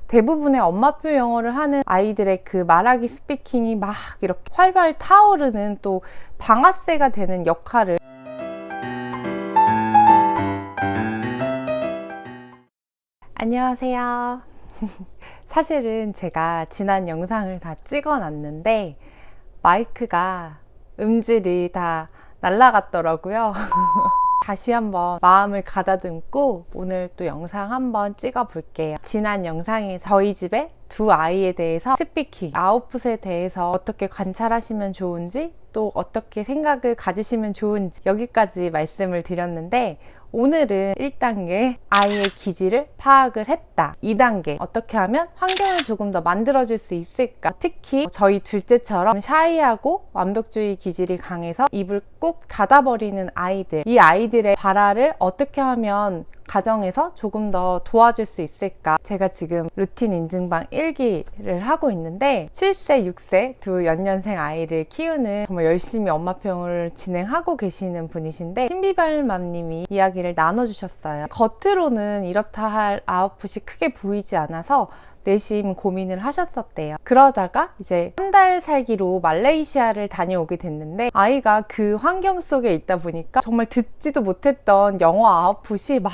대부분의 엄마표 영어를 하는 아이들의 그 말하기 스피킹이 막 이렇게 활활 타오르는 또 방아쇠가 되는 역할을 안녕하세요. 사실은 제가 지난 영상을 다 찍어 놨는데 마이크가 음질이 다 날라갔더라고요. 다시 한번 마음을 가다듬고 오늘 또 영상 한번 찍어 볼게요. 지난 영상에 저희 집에 두 아이에 대해서 스피킹, 아웃풋에 대해서 어떻게 관찰하시면 좋은지 또 어떻게 생각을 가지시면 좋은지 여기까지 말씀을 드렸는데 오늘은 1단계 아이의 기질을 파악을 했다. 2단계 어떻게 하면 환경을 조금 더 만들어줄 수 있을까? 특히 저희 둘째처럼 샤이하고 완벽주의 기질이 강해서 입을 꾹 닫아버리는 아이들, 이 아이들의 발화를 어떻게 하면 가정에서 조금 더 도와줄 수 있을까? 제가 지금 루틴 인증방 1기를 하고 있는데 7세, 6세 두 연년생 아이를 키우는 정말 열심히 엄마평을 진행하고 계시는 분이신데 신비발맘님이 이야기를 나눠주셨어요. 겉으로는 이렇다 할 아웃풋이 크게 보이지 않아서 내심 고민을 하셨었대요. 그러다가 이제 한 달 살기로 말레이시아를 다녀오게 됐는데 아이가 그 환경 속에 있다 보니까 정말 듣지도 못했던 영어 아웃풋이 막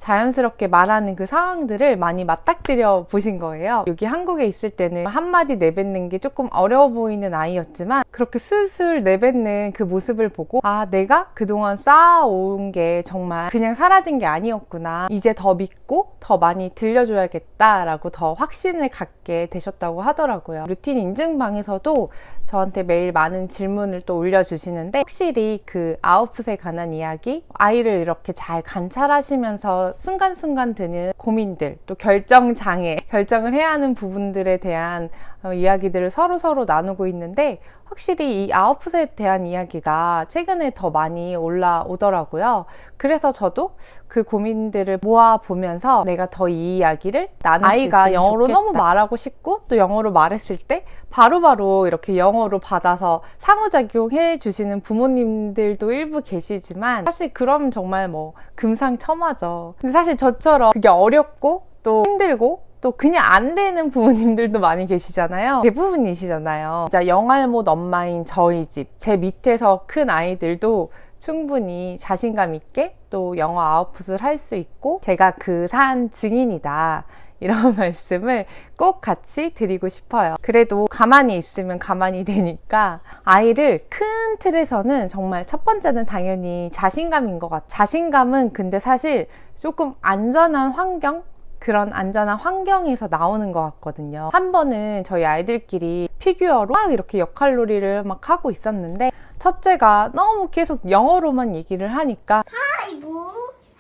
자연스럽게 말하는 그 상황들을 많이 맞닥뜨려 보신 거예요. 여기 한국에 있을 때는 한마디 내뱉는 게 조금 어려워 보이는 아이였지만 그렇게 슬슬 내뱉는 그 모습을 보고 아, 내가 그동안 쌓아온 게 정말 그냥 사라진 게 아니었구나. 이제 더 믿고 더 많이 들려줘야겠다라고 더 확신을 갖게 되셨다고 하더라고요. 루틴 인증방에서도 저한테 매일 많은 질문을 또 올려주시는데 확실히 그 아웃풋에 관한 이야기, 아이를 이렇게 잘 관찰하시면서 순간순간 드는 고민들, 또 결정장애, 결정을 해야 하는 부분들에 대한 이야기들을 서로 나누고 있는데 확실히 이 아웃풋에 대한 이야기가 최근에 더 많이 올라오더라고요. 그래서 저도 그 고민들을 모아보면서 내가 더 이 이야기를 나눌 수 있으면 아이가 영어로 좋겠다. 너무 말하고 싶고 또 영어로 말했을 때 바로바로 이렇게 영어로 받아서 상호작용해 주시는 부모님들도 일부 계시지만 사실 그럼 정말 뭐 금상첨화죠. 근데 사실 저처럼 그게 어렵고 또 힘들고 또 그냥 안 되는 부모님들도 많이 계시잖아요. 대부분이시잖아요. 진짜 영알못 엄마인 저희 집, 제 밑에서 큰 아이들도 충분히 자신감 있게 또 영어 아웃풋을 할 수 있고 제가 그 산 증인이다. 이런 말씀을 꼭 같이 드리고 싶어요. 그래도 가만히 있으면 가만히 되니까 아이를 큰 틀에서는 정말 첫 번째는 당연히 자신감인 것 같아요. 자신감은 근데 사실 조금 안전한 환경? 그런 안전한 환경에서 나오는 것 같거든요. 한 번은 저희 아이들끼리 피규어로 막 이렇게 역할놀이를 막 하고 있었는데 첫째가 너무 계속 영어로만 얘기를 하니까 Hi, Boo.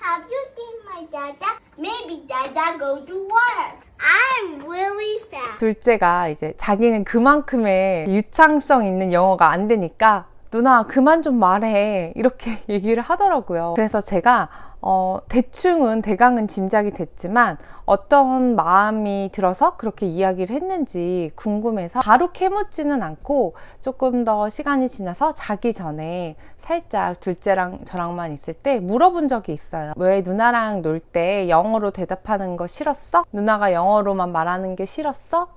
Have you seen my dada? Maybe dada go to work. I'm really fast. 둘째가 이제 자기는 그만큼의 유창성 있는 영어가 안 되니까 누나 그만 좀 말해 이렇게 얘기를 하더라고요. 그래서 제가 대강은 짐작이 됐지만 어떤 마음이 들어서 그렇게 이야기를 했는지 궁금해서 바로 캐묻지는 않고 조금 더 시간이 지나서 자기 전에 살짝 둘째랑 저랑만 있을 때 물어본 적이 있어요. 왜 누나랑 놀 때 영어로 대답하는 거 싫었어? 누나가 영어로만 말하는 게 싫었어?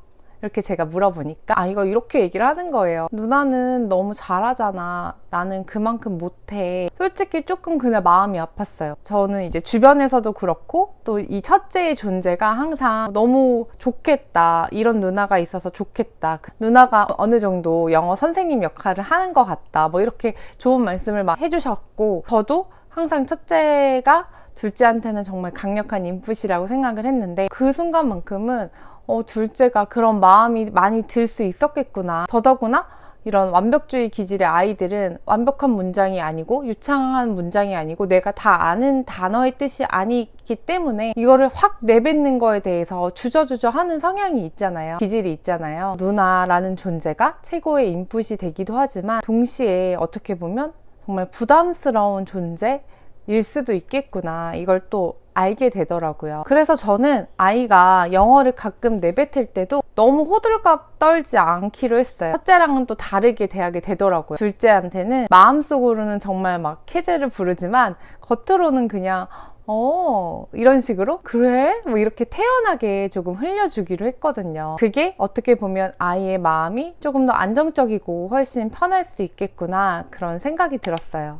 이렇게 제가 물어보니까 이거 이렇게 얘기를 하는 거예요. 누나는 너무 잘하잖아. 나는 그만큼 못해. 솔직히 조금 그날 마음이 아팠어요. 저는 이제 주변에서도 그렇고 또 이 첫째의 존재가 항상 너무 좋겠다. 이런 누나가 있어서 좋겠다. 누나가 어느 정도 영어 선생님 역할을 하는 것 같다. 뭐 이렇게 좋은 말씀을 막 해주셨고 저도 항상 첫째가 둘째한테는 정말 강력한 인풋이라고 생각을 했는데 그 순간만큼은 둘째가 그런 마음이 많이 들 수 있었겠구나. 더더구나 이런 완벽주의 기질의 아이들은 완벽한 문장이 아니고 유창한 문장이 아니고 내가 다 아는 단어의 뜻이 아니기 때문에 이거를 확 내뱉는 거에 대해서 주저주저 하는 성향이 있잖아요. 기질이 있잖아요. 누나라는 존재가 최고의 인풋이 되기도 하지만 동시에 어떻게 보면 정말 부담스러운 존재일 수도 있겠구나. 이걸 또 알게 되더라고요. 그래서 저는 아이가 영어를 가끔 내뱉을 때도 너무 호들갑 떨지 않기로 했어요. 첫째랑은 또 다르게 대하게 되더라고요. 둘째한테는 마음속으로는 정말 막 캐제를 부르지만 겉으로는 그냥 이런 식으로? 그래? 뭐 이렇게 태연하게 조금 흘려주기로 했거든요. 그게 어떻게 보면 아이의 마음이 조금 더 안정적이고 훨씬 편할 수 있겠구나 그런 생각이 들었어요.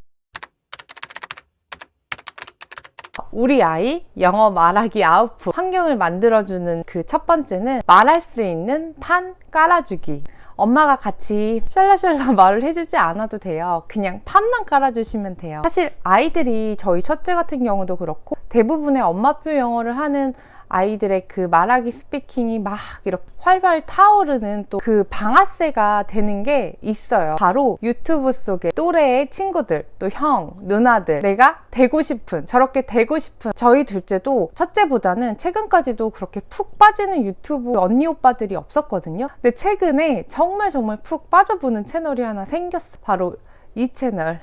우리 아이 영어 말하기 아웃풋 환경을 만들어주는 그 첫 번째는 말할 수 있는 판 깔아주기. 엄마가 같이 샬라샬라 말을 해주지 않아도 돼요. 그냥 판만 깔아주시면 돼요. 사실 아이들이 저희 첫째 같은 경우도 그렇고 대부분의 엄마표 영어를 하는 아이들의 그 말하기 스피킹이 막 이렇게 활발 타오르는 또 그 방아쇠가 되는 게 있어요. 바로 유튜브 속에 또래의 친구들, 또 형, 누나들, 내가 되고 싶은, 저렇게 되고 싶은. 저희 둘째도 첫째보다는 최근까지도 그렇게 푹 빠지는 유튜브 언니 오빠들이 없었거든요. 근데 최근에 정말 푹 빠져보는 채널이 하나 생겼어. 바로 이 채널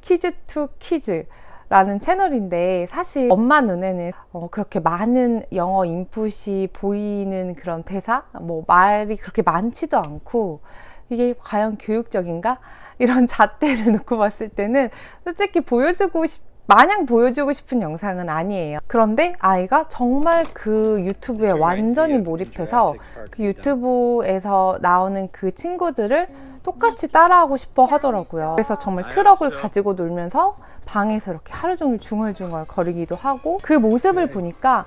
키즈 투 키즈 라는 채널인데, 사실 엄마 눈에는 그렇게 많은 영어 인풋이 보이는 그런 대사? 뭐 말이 그렇게 많지도 않고 이게 과연 교육적인가? 이런 잣대를 놓고 봤을 때는 솔직히 마냥 보여주고 싶은 영상은 아니에요. 그런데 아이가 정말 그 유튜브에 완전히 몰입해서 그 유튜브에서 나오는 그 친구들을 똑같이 따라하고 싶어 하더라고요. 그래서 정말 트럭을 가지고 놀면서 방에서 이렇게 하루 종일 중얼중얼 거리기도 하고, 그 모습을 보니까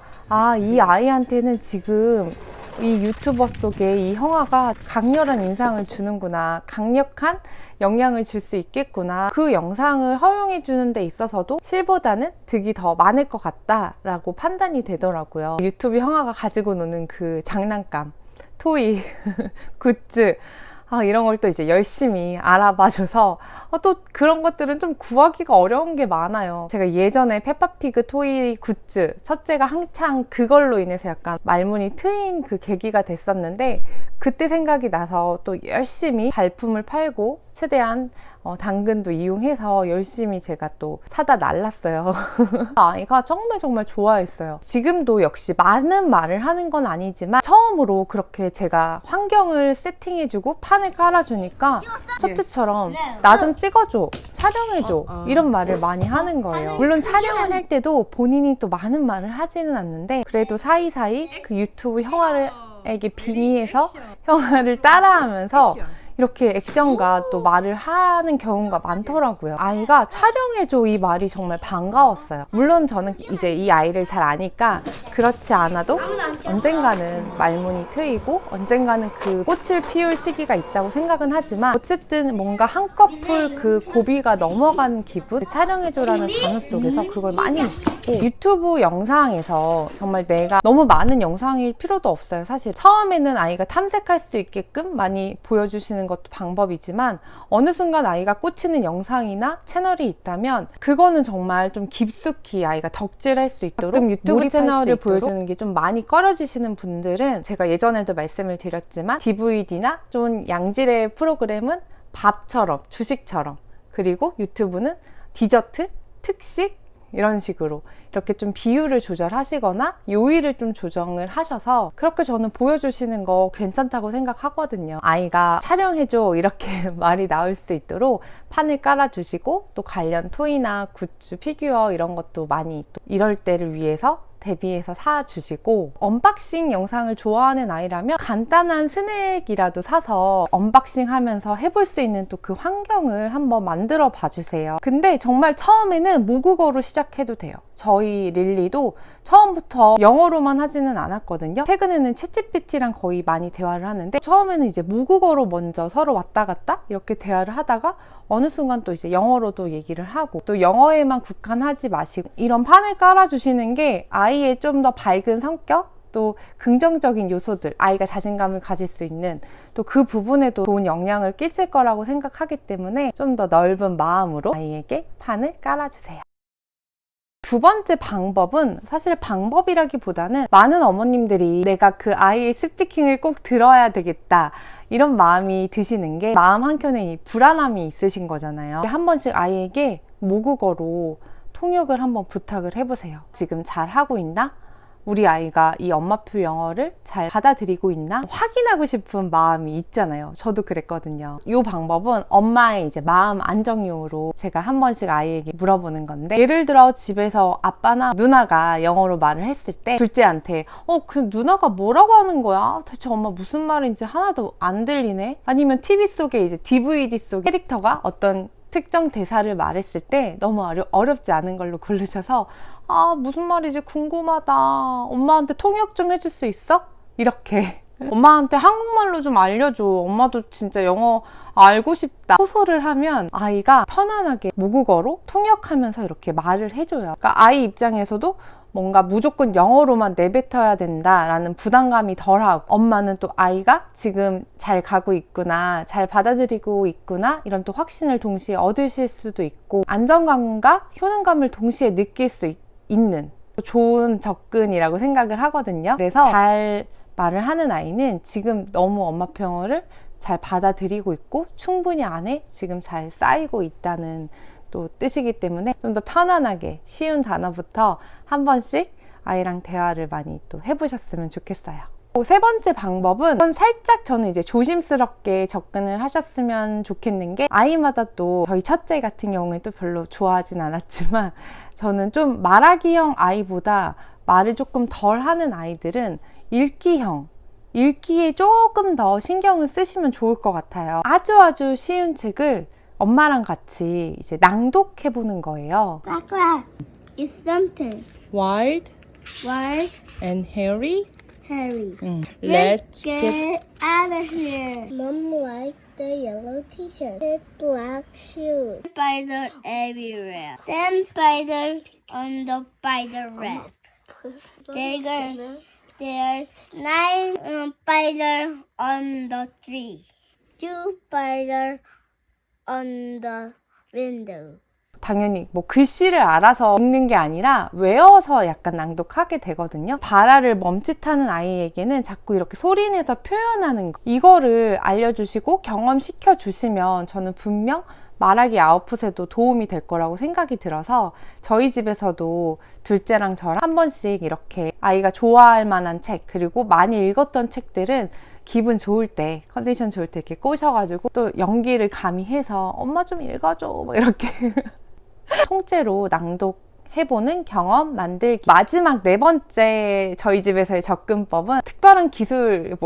이 아이한테는 지금 이 유튜버 속에 이 형아가 강렬한 인상을 주는구나, 강력한 영향을 줄 수 있겠구나, 그 영상을 허용해 주는 데 있어서도 실보다는 득이 더 많을 것 같다라고 판단이 되더라고요. 유튜브 형아가 가지고 노는 그 장난감, 토이, 굿즈, 이런 걸 또 이제 열심히 알아봐줘서 또 그런 것들은 좀 구하기가 어려운 게 많아요. 제가 예전에 페파피그 토이 굿즈, 첫째가 한창 그걸로 인해서 약간 말문이 트인 그 계기가 됐었는데, 그때 생각이 나서 또 열심히 발품을 팔고 최대한 당근도 이용해서 열심히 제가 또 사다 날랐어요. 아이가 정말 좋아했어요. 지금도 역시 많은 말을 하는 건 아니지만 처음으로 그렇게 제가 환경을 세팅해주고 판을 깔아주니까 첫째처럼 나 좀 찍어줘, 촬영해줘, 이런 말을 많이 하는 거예요. 물론 촬영을 할 때도 본인이 또 많은 말을 하지는 않는데, 그래도 사이사이 그 유튜브 형아에게 빙의해서 형아를 따라하면서 이렇게 액션과 또 말을 하는 경우가 많더라고요. 아이가 촬영해줘 이 말이 정말 반가웠어요. 물론 저는 이제 이 아이를 잘 아니까 그렇지 않아도 언젠가는 말문이 트이고 언젠가는 그 꽃을 피울 시기가 있다고 생각은 하지만, 어쨌든 뭔가 한꺼풀 그 고비가 넘어간 기분, 촬영해줘라는 단어 속에서 그걸 많이 느꼈고, 유튜브 영상에서 정말 내가 너무 많은 영상일 필요도 없어요. 사실 처음에는 아이가 탐색할 수 있게끔 많이 보여주시는 것도 방법이지만, 어느 순간 아이가 꽂히는 영상이나 채널이 있다면 그거는 정말 좀 깊숙이 아이가 덕질할 수 있도록 유튜브 채널을 보여주는 게 좀 많이 꺼려지시는 분들은, 제가 예전에도 말씀을 드렸지만 DVD나 좀 양질의 프로그램은 밥처럼, 주식처럼, 그리고 유튜브는 디저트, 특식, 이런 식으로 이렇게 좀 비율을 조절하시거나 요일을 좀 조정을 하셔서 그렇게 저는 보여주시는 거 괜찮다고 생각하거든요. 아이가 촬영해줘 이렇게 말이 나올 수 있도록 판을 깔아주시고, 또 관련 토이나 굿즈, 피규어 이런 것도 많이 또 이럴 때를 위해서 대비해서 사주시고, 언박싱 영상을 좋아하는 아이라면 간단한 스낵이라도 사서 언박싱 하면서 해볼 수 있는 또 그 환경을 한번 만들어 봐주세요. 근데 정말 처음에는 모국어로 시작해도 돼요. 저희 릴리도 처음부터 영어로만 하지는 않았거든요. 최근에는 챗GPT랑 거의 많이 대화를 하는데, 처음에는 이제 모국어로 먼저 서로 왔다 갔다 이렇게 대화를 하다가 어느 순간 또 이제 영어로도 얘기를 하고, 또 영어에만 국한하지 마시고 이런 판을 깔아주시는 게 아이의 좀 더 밝은 성격, 또 긍정적인 요소들, 아이가 자신감을 가질 수 있는 또 그 부분에도 좋은 영향을 끼칠 거라고 생각하기 때문에 좀 더 넓은 마음으로 아이에게 판을 깔아주세요. 두 번째 방법은, 사실 방법이라기보다는 많은 어머님들이 내가 그 아이의 스피킹을 꼭 들어야 되겠다 이런 마음이 드시는 게, 마음 한켠에 이 불안함이 있으신 거잖아요. 한 번씩 아이에게 모국어로 통역을 한번 부탁을 해보세요. 지금 잘 하고 있나? 우리 아이가 이 엄마표 영어를 잘 받아들이고 있나 확인하고 싶은 마음이 있잖아요. 저도 그랬거든요. 이 방법은 엄마의 이제 마음 안정용으로 제가 한 번씩 아이에게 물어보는 건데, 예를 들어 집에서 아빠나 누나가 영어로 말을 했을 때 둘째한테 그 누나가 뭐라고 하는 거야? 대체 엄마 무슨 말인지 하나도 안 들리네? 아니면 TV 속에 이제 DVD 속 캐릭터가 어떤 특정 대사를 말했을 때 너무 어렵지 않은 걸로 고르셔서 무슨 말이지 궁금하다. 엄마한테 통역 좀 해줄 수 있어? 이렇게 엄마한테 한국말로 좀 알려줘. 엄마도 진짜 영어 알고 싶다. 호소를 하면 아이가 편안하게 모국어로 통역하면서 이렇게 말을 해줘요. 그러니까 아이 입장에서도 뭔가 무조건 영어로만 내뱉어야 된다라는 부담감이 덜하고, 엄마는 또 아이가 지금 잘 가고 있구나, 잘 받아들이고 있구나, 이런 또 확신을 동시에 얻으실 수도 있고, 안정감과 효능감을 동시에 느낄 수 있는 좋은 접근이라고 생각을 하거든요. 그래서 잘 말을 하는 아이는 지금 너무 엄마표 영어를 잘 받아들이고 있고 충분히 안에 지금 잘 쌓이고 있다는 또 뜻이기 때문에 좀 더 편안하게 쉬운 단어부터 한 번씩 아이랑 대화를 많이 또 해보셨으면 좋겠어요. 세 번째 방법은 살짝 저는 이제 조심스럽게 접근을 하셨으면 좋겠는 게, 아이마다 또 저희 첫째 같은 경우는 또 별로 좋아하진 않았지만, 저는 좀 말하기형 아이보다 말을 조금 덜 하는 아이들은 읽기에 조금 더 신경을 쓰시면 좋을 것 같아요. 아주 쉬운 책을 엄마랑 같이 이제 낭독해 보는 거예요. Background is something. Wild Wild and hairy. Harry. Let's get out of here. Mom liked the yellow t-shirt with black shoes. Spider everywhere. Then spider on the spider web. There's 9 spider on the tree. 2 spider on the window. 당연히 뭐 글씨를 알아서 읽는 게 아니라 외워서 약간 낭독하게 되거든요. 발화를 멈칫하는 아이에게는 자꾸 이렇게 소리내서 표현하는 거, 이거를 알려주시고 경험시켜 주시면 저는 분명 말하기 아웃풋에도 도움이 될 거라고 생각이 들어서, 저희 집에서도 둘째랑 저랑 한 번씩 이렇게 아이가 좋아할 만한 책, 그리고 많이 읽었던 책들은 기분 좋을 때, 컨디션 좋을 때 이렇게 꼬셔가지고 또 연기를 가미해서 엄마 좀 읽어줘 막 이렇게 통째로 낭독해보는 경험 만들기. 마지막 네 번째 저희 집에서의 접근법은 특별한 기술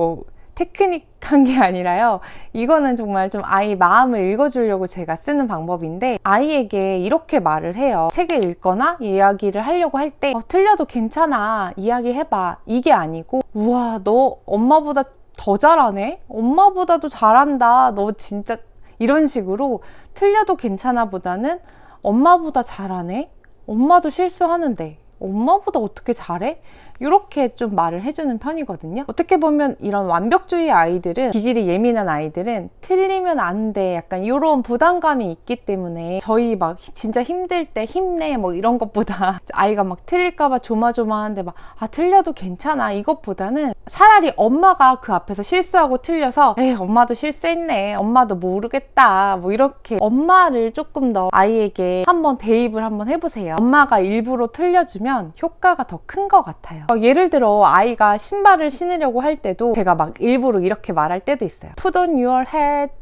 테크닉한 게 아니라요, 이거는 정말 좀 아이 마음을 읽어주려고 제가 쓰는 방법인데, 아이에게 이렇게 말을 해요. 책을 읽거나 이야기를 하려고 할 때 틀려도 괜찮아, 이야기해봐, 이게 아니고 우와 너 엄마보다 더 잘하네, 엄마보다도 잘한다, 너 진짜, 이런 식으로 틀려도 괜찮아 보다는 엄마보다 잘하네, 엄마도 실수하는데 엄마보다 어떻게 잘해? 이렇게 좀 말을 해주는 편이거든요. 어떻게 보면 이런 완벽주의 아이들은, 기질이 예민한 아이들은 틀리면 안 돼, 약간 이런 부담감이 있기 때문에 저희 막 진짜 힘들 때 힘내 이런 것보다 아이가 막 틀릴까봐 조마조마한데 틀려도 괜찮아, 이것보다는 차라리 엄마가 그 앞에서 실수하고 틀려서 엄마도 실수했네, 엄마도 모르겠다, 이렇게 엄마를 조금 더 아이에게 한번 대입을 한번 해보세요. 엄마가 일부러 틀려주면 효과가 더 큰 것 같아요. 예를 들어 아이가 신발을 신으려고 할 때도 제가 막 일부러 이렇게 말할 때도 있어요. Put on your hat.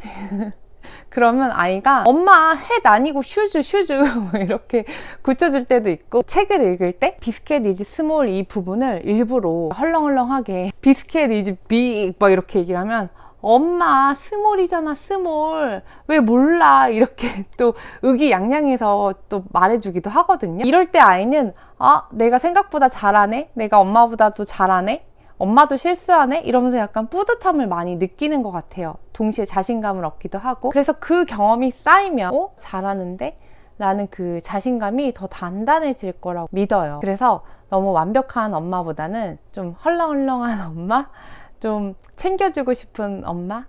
그러면 아이가 엄마 햇 아니고 슈즈 이렇게 고쳐줄 때도 있고, 책을 읽을 때 비스켓 이즈 스몰 이 부분을 일부러 헐렁헐렁하게 비스켓 이즈 빅 이렇게 얘기를 하면 엄마 스몰이잖아, 스몰, 왜 몰라, 이렇게 또 의기양양해서 또 말해주기도 하거든요. 이럴 때 아이는 내가 생각보다 잘하네, 내가 엄마보다도 잘하네, 엄마도 실수하네, 이러면서 약간 뿌듯함을 많이 느끼는 것 같아요. 동시에 자신감을 얻기도 하고. 그래서 그 경험이 쌓이면 잘하는데? 라는 그 자신감이 더 단단해질 거라고 믿어요. 그래서 너무 완벽한 엄마보다는 좀 헐렁헐렁한 엄마, 좀 챙겨주고 싶은 엄마?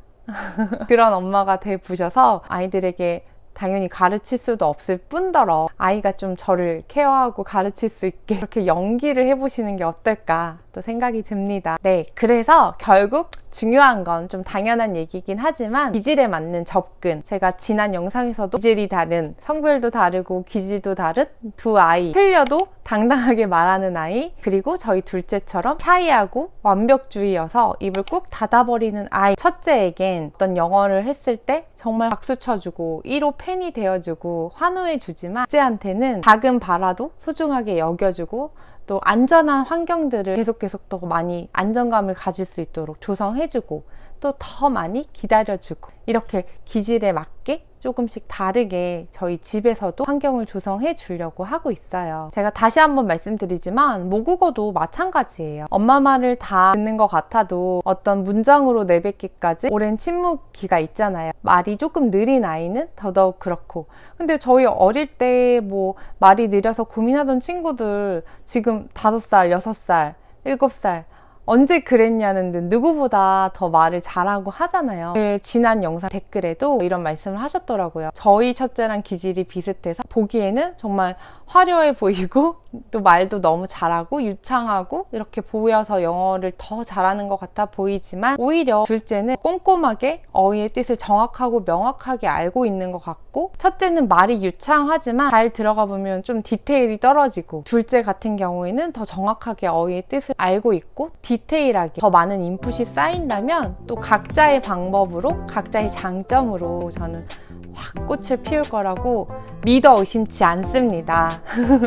그런 엄마가 되보셔서 아이들에게 당연히 가르칠 수도 없을 뿐더러 아이가 좀 저를 케어하고 가르칠 수 있게 그렇게 연기를 해보시는 게 어떨까 또 생각이 듭니다. 네, 그래서 결국 중요한 건 좀 당연한 얘기긴 하지만 기질에 맞는 접근. 제가 지난 영상에서도 기질이 다른, 성별도 다르고 기질도 다른 두 아이, 틀려도 당당하게 말하는 아이, 그리고 저희 둘째처럼 샤이하고 완벽주의여서 입을 꾹 닫아버리는 아이. 첫째에겐 어떤 영어를 했을 때 정말 박수 쳐주고 1호 팬이 되어주고 환호해주지만 둘째한테는 작은 바라도 소중하게 여겨주고 또 안전한 환경들을 계속 더 많이 안정감을 가질 수 있도록 조성해주고 또 더 많이 기다려주고 이렇게 기질에 맞게 조금씩 다르게 저희 집에서도 환경을 조성해 주려고 하고 있어요. 제가 다시 한번 말씀드리지만 모국어도 마찬가지예요. 엄마 말을 다 듣는 것 같아도 어떤 문장으로 내뱉기까지 오랜 침묵기가 있잖아요. 말이 조금 느린 아이는 더더욱 그렇고, 근데 저희 어릴 때 뭐 말이 느려서 고민하던 친구들 지금 5살, 6살, 7살 언제 그랬냐는 듯 누구보다 더 말을 잘하고 하잖아요. 지난 영상 댓글에도 이런 말씀을 하셨더라고요. 저희 첫째랑 기질이 비슷해서 보기에는 정말 화려해 보이고 또 말도 너무 잘하고 유창하고 이렇게 보여서 영어를 더 잘하는 것 같아 보이지만 오히려 둘째는 꼼꼼하게 어휘의 뜻을 정확하고 명확하게 알고 있는 것 같고, 첫째는 말이 유창하지만 잘 들어가 보면 좀 디테일이 떨어지고, 둘째 같은 경우에는 더 정확하게 어휘의 뜻을 알고 있고 디테일하게 더 많은 인풋이 쌓인다면 또 각자의 방법으로 각자의 장점으로 저는 확 꽃을 피울 거라고 믿어 의심치 않습니다.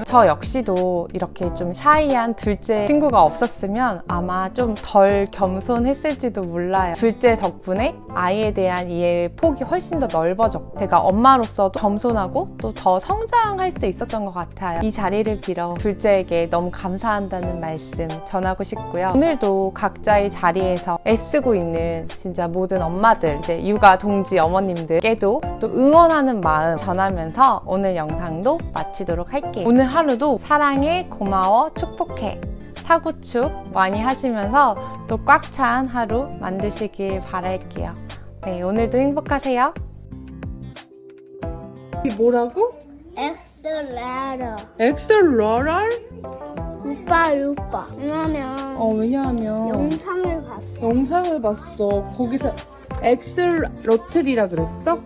저 역시도 이렇게 좀 샤이한 둘째 친구가 없었으면 아마 좀 덜 겸손했을지도 몰라요. 둘째 덕분에 아이에 대한 이해의 폭이 훨씬 더 넓어졌고 제가 엄마로서도 겸손하고 또 더 성장할 수 있었던 것 같아요. 이 자리를 빌어 둘째에게 너무 감사한다는 말씀 전하고 싶고요. 오늘도 각자의 자리에서 애쓰고 있는 진짜 모든 엄마들, 이제 육아 동지 어머님들께도 또 응원하는 마음 전하면서 오늘 영상도 마치도록 할게요. 오늘 하루도 사랑해, 고마워, 축복해 사고축 많이 하시면서 또 꽉 찬 하루 만드시길 바랄게요. 네, 오늘도 행복하세요. 뭐라고? 엑셀레터. 엑셀러럴? 오빠. 왜냐면 왜냐하면 영상을 봤어. 영상을 봤어. 거기서 엑셀러틀이라 그랬어?